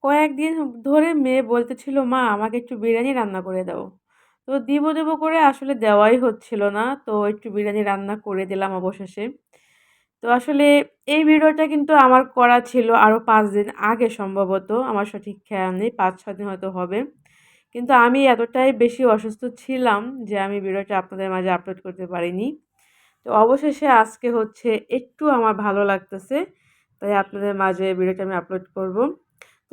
কয়েকদিন ধরে মেয়ে বলতেছিল, "মা আমাকে একটু বিরিয়ানি রান্না করে দাও।" তো দিব করে আসলে দেওয়াই হচ্ছিল না। তো একটু বিরিয়ানি রান্না করে দিলাম অবশেষে। তো আসলে এই ভিডিওটা কিন্তু আমার করা ছিল আরও ৫ দিন আগে সম্ভবত। আমার সঠিক খেয়াল নেই। ৫-৬ দিন হয়তো হবে। কিন্তু আমি এতটাই বেশি অসুস্থ ছিলাম যে আমি ভিডিওটা আপনাদের মাঝে আপলোড করতে পারিনি। তো অবশেষে আজকে হচ্ছে একটু আমার ভালো লাগতেছে। তাই আপনাদের মাঝে ভিডিওটা আমি আপলোড করব।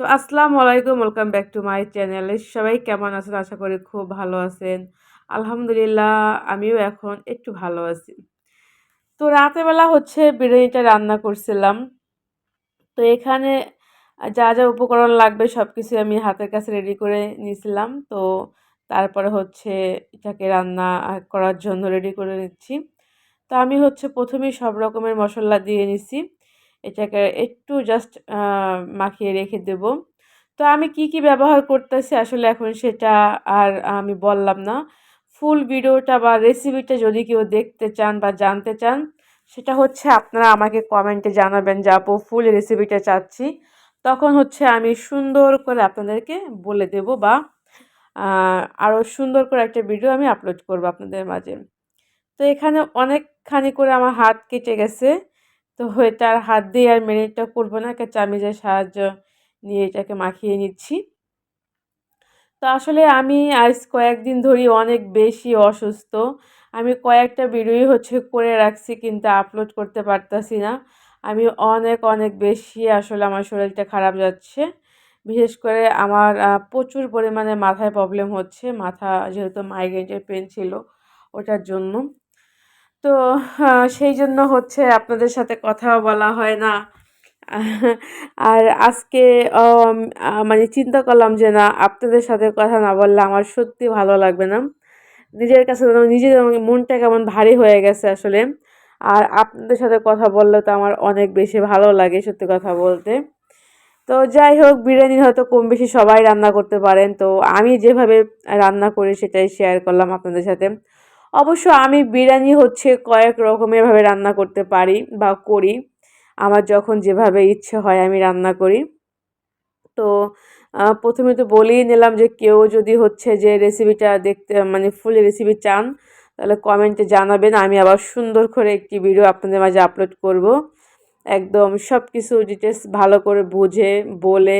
তো আসসালামু আলাইকুম, welcome back to my channel. সবাই কেমন আছেন? আশা করি খুব ভালো আছেন। আলহামদুলিল্লাহ আমিও এখন একটু ভালো আছি। তো রাতের বেলা হচ্ছে বিরিয়ানিটা রান্না করছিলাম। তো এখানে যা উপকরণ লাগবে সবকিছুই আমি হাতের কাছে রেডি করে নিয়েছিলাম। তো তারপরে হচ্ছে এটাকে রান্না করার জন্য রেডি করে নিচ্ছি। তো আমি হচ্ছে ১ম এই সব রকমের মসল্লা দিয়ে নিছি। এটাকে একটু জাস্ট মাখিয়ে রেখে দেব। তো আমি কি ব্যবহার করতেছি আসলে এখন সেটা আর আমি বললাম না। ফুল ভিডিওটা বা রেসিপিটা যদি কেউ দেখতে চান বা জানতে চান, সেটা হচ্ছে আপনারা আমাকে কমেন্টে জানাবেন যে আপু ফুল রেসিপিটা চাচ্ছি। তখন হচ্ছে আমি সুন্দর করে আপনাদেরকে বলে দেব বা আরও সুন্দর করে একটা ভিডিও আমি আপলোড করব আপনাদের মাঝে। তো এখানে অনেকখানি করে আমার হাত কেটে গেছে। তো এটা আর হাত দিয়ে আর মেরিনেটটা করব না। একটা চামিচের সাহায্য নিয়ে এটাকে মাখিয়ে নিচ্ছি। তো আসলে আমি আজ কয়েকদিন ধরেই অনেক বেশি অসুস্থ। আমি কয়েকটা ভিডিওই হচ্ছে করে রাখছি কিন্তু আপলোড করতে পারতাছি না। আমি অনেক বেশি আসলে আমার শরীরটা খারাপ যাচ্ছে। বিশেষ করে আমার প্রচুর পরিমাণে মাথায় প্রবলেম হচ্ছে। মাথা যেহেতু মাইগ্রেনের পেন ছিল ওটার জন্য। তো সেইজন্য হচ্ছে আপনাদের সাথে কথাও বলা হয় না। আর আজকে অম মানে চিন্তা করলাম যে না আপনাদের সাথে কথা না বললে আমার সত্যি ভালো লাগবে না। নিজের কাছে যেন নিজের মনটা কেমন ভারী হয়ে গেছে আসলে। আর আপনাদের সাথে কথা বললে তো আমার অনেক বেশি ভালো লাগে সত্যি কথা বলতে। তো যাই হোক বিরিয়ানি হয়তো কম বেশি সবাই রান্না করতে পারেন। তো আমি যেভাবে রান্না করি সেটাই শেয়ার করলাম আপনাদের সাথে। অবশ্য আমি বিরিয়ানি হচ্ছে কয়েক রকমের ভাবে রান্না করতে পারি বা করি। আমার যখন যেভাবে ইচ্ছে হয় আমি রান্না করি। তো ১ম এ তো বলেই নিলাম যে কেউ যদি হচ্ছে যে রেসিপিটা দেখতে মানে ফুল রেসিপি চান তাহলে কমেন্টে জানাবেন। আমি আবার সুন্দর করে একটি ভিডিও আপনাদের মাঝে আপলোড করব। একদম সবকিছু ডিটেইলস ভালো করে বুঝে বলে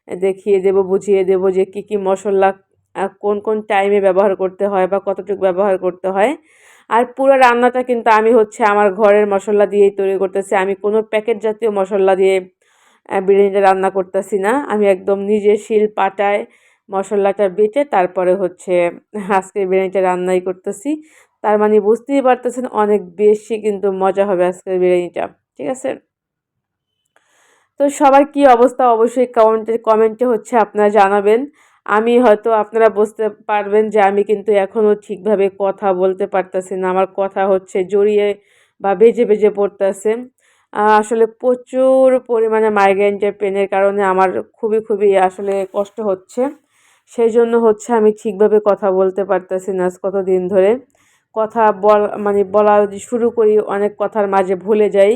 দেখিয়ে দেব, বুঝিয়ে দেব যে কি মসল্লা কোন টাইমে ব্যবহার করতে হয় বা কতটুকু ব্যবহার করতে হয়। আর পুরো রান্নাটা কিন্তু আমি হচ্ছে আমার ঘরের মসল্লা দিয়েই তৈরি করতেছি। আমি কোনো প্যাকেট জাতীয় মসল্লা দিয়ে বিরিয়ানিটা রান্না করতেছি না। আমি একদম নিজে শিল-পাটায় মসল্লাটা বেটে তারপরে হচ্ছে আজকের বিরিয়ানিটা রান্নাই করতেছি। তার মানে বুঝতেই পারতেছেন অনেক বেশি কিন্তু মজা হবে আজকের বিরিয়ানিটা। ঠিক আছে? তো সবার কি অবস্থা অবশ্যই কমেন্টে হচ্ছে আপনারা জানাবেন। আমি হয়তো আপনারা বুঝতে পারবেন যে আমি কিন্তু এখনও ঠিকভাবে কথা বলতে পারতেছি না। আমার কথা হচ্ছে জড়িয়ে বা বেজে পড়তেছে। আসলে প্রচুর পরিমাণে মাইগ্রেনের পেনের কারণে আমার খুবই আসলে কষ্ট হচ্ছে। সেইজন্য হচ্ছে আমি ঠিকভাবে কথা বলতে পারতেছি না আজ কতদিন ধরে। কথা মানে বলা যদি শুরু করি অনেক কথার মাঝে ভুলে যাই।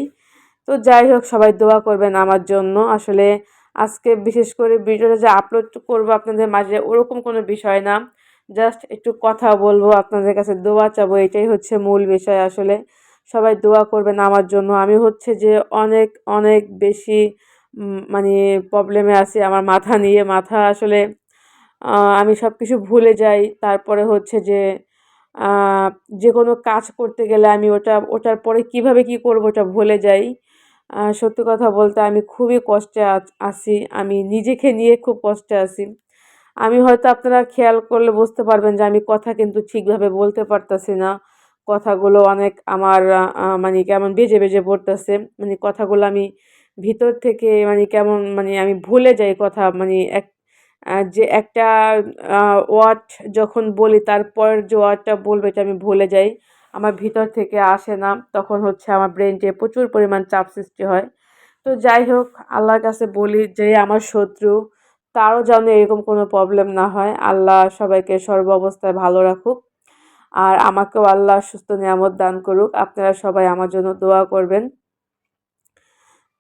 তো যাই হোক সবাই দোয়া করবেন আমার জন্য। আসলে আজকে বিশেষ করে ভিডিওটা যে আপলোড করব আপনাদের মাঝে ওরকম কোনো বিষয় না। জাস্ট একটু কথা বলবো, আপনাদের কাছে দোয়া চাবো এটাই হচ্ছে মূল বিষয় আসলে। সবাই দোয়া করবেন আমার জন্য। আমি হচ্ছে যে অনেক বেশি মানে প্রবলেমে আছি আমার মাথা নিয়ে। মাথা আসলে আমি সবকিছু ভুলে যাই। তারপরে হচ্ছে যে আ যেকোনো কাজ করতে গেলে আমি ওটার পরে কিভাবে কি করব ওটা ভুলে যাই। সত্যি কথা বলতে আমি খুবই কষ্টে আছি। আমি নিজেকে নিয়ে খুব কষ্টে আছি। আমি হয়তো আপনারা খেয়াল করলে বুঝতে পারবেন যে আমি কথা কিন্তু ঠিকভাবে বলতে পারতেছি না। কথাগুলো অনেক আমার মানে কেমন বেজে পড়তেছে। মানে কথাগুলো আমি ভিতর থেকে মানে কেমন মানে আমি ভুলে যাই কথা মানে যে একটা আ ওয়ার্ড যখন বলি তারপরের যে ওয়ার্ডটা বলবো এটা আমি ভুলে যাই। আমার ভিতর থেকে আসে না। তখন হচ্ছে আমার ব্রেইনে প্রচুর পরিমাণ চাপ সৃষ্টি হয়। তো যাই হোক আল্লাহর কাছে বলি যে আমার শত্রু তারও যেন এরকম কোনো প্রবলেম না হয়। আল্লাহ সবাইকে সর্ব অবস্থায় ভালো রাখুক। আর আমাকেও আল্লাহ সুস্থ নিয়ামত দান করুক। আপনারা সবাই আমার জন্য দোয়া করবেন।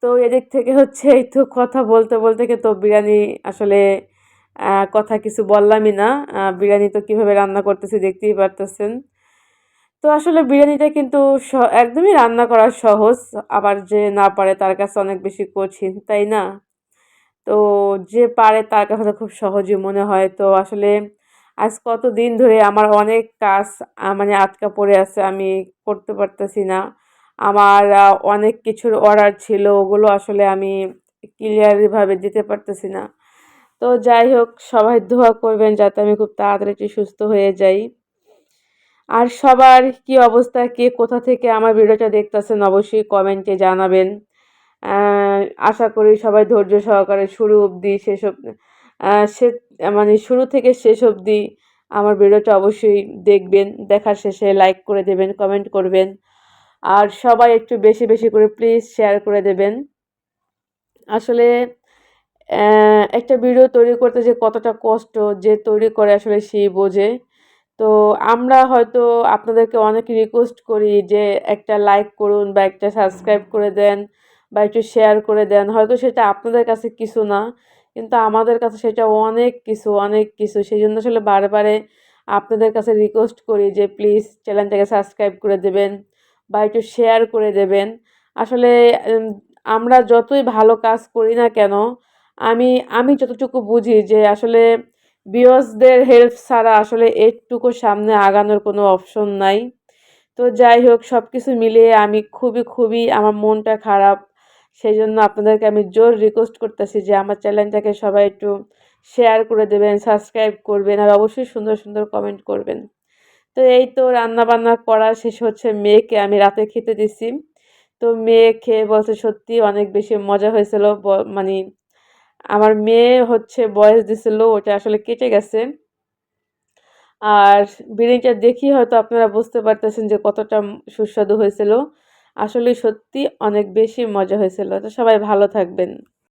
তো এদিক থেকে হচ্ছে এই তো কথা বলতে, বলতে কিন্তু বিরিয়ানি আসলে কথা কিছু বললামই না। বিরিয়ানি তো কিভাবে রান্না করতেছি দেখতেই পারতেছেন। তো আসলে বিরিয়ানিটা কিন্তু একদমই রান্না করা সহজ। আবার যে না পারে তার কাছে অনেক বেশি কঠিন, তাই না? তো যে পারে তার কাছে তো খুব সহজই মনে হয়। তো আসলে আজ কতদিন ধরে আমার অনেক কাজ মানে আটকা পড়ে আছে। আমি করতে পারতেছি না। আমার অনেক কিছুর অর্ডার ছিল, ওগুলো আসলে আমি ক্লিয়ারলি ভাবে দিতে পারতেছি না। তো যাই হোক, সবাই দোয়া করবেন যাতে আমি খুব তাড়াতাড়ি একটু সুস্থ হয়ে যাই। আর সবার কি অবস্থা, কে কোথা থেকে আমার ভিডিওটা দেখতেছেন অবশ্যই কমেন্টে জানাবেন। আ আশা করি সবাই ধৈর্য সহকারে শুরু অবধি শেষ সে মানে শুরু থেকে শেষ অবধি আমার ভিডিওটা অবশ্যই দেখবেন। দেখার শেষে লাইক করে দেবেন, কমেন্ট করবেন। আর সবাই একটু বেশি, বেশি করে প্লিজ শেয়ার করে দেবেন। আসলে একটা ভিডিও তৈরি করতে যে কতটা কষ্ট, যে তৈরি করে আসলে সেই বোঝে। তো আমরা হয়তো আপনাদেরকে অনেক রিকোয়েস্ট করি যে একটা লাইক করুন বা একটা সাবস্ক্রাইব করে দেন বা একটু শেয়ার করে দেন। হয়তো সেটা আপনাদের কাছে কিছু না, কিন্তু আমাদের কাছে সেটা অনেক কিছু, অনেক কিছু। সেজন্য আসলে বারে আপনাদের কাছে রিকোয়েস্ট করি যে প্লিজ চ্যানেলটাকে সাবস্ক্রাইব করে দেবেন বা একটু শেয়ার করে দেবেন। আসলে উম আমরা যতই ভালো কাজ করি না কেন, আমি আমি যতটুকু বুঝি যে আসলে ভিউয়ার্সদের হেল্প ছাড়া আসলে এটুকু সামনে আগানোর কোনো অপশন নাই। তো যাই হোক, সবকিছু মিলিয়ে আমি খুবই আমার মনটা খারাপ। সেজন্য আপনাদেরকে আমি জোর রিকোয়েস্ট করতেছি যে আমার চ্যানেলটাকে সবাই একটু শেয়ার করে দেবেন, সাবস্ক্রাইব করবেন আর অবশ্যই সুন্দর, সুন্দর কমেন্ট করবেন। তো এই তো রান্না-বান্না করা শেষ হচ্ছে, মেয়েকে আমি রাতে খেতে দিছি। তো মেয়ে খেয়ে বলছে সত্যিই অনেক বেশি মজা হয়েছিল। মানি আমার মেয়ে হচ্ছে ভয়েস দিছিল, ওটা আসলে কেটে গেছে। আর বিরিয়ানিটা দেখেই হয়তো আপনারা বুঝতে পারতেছেন যে কতটা সুস্বাদু হয়েছিল। আসলেই সত্যি অনেক বেশি মজা হয়েছিল। তো সবাই ভালো থাকবেন।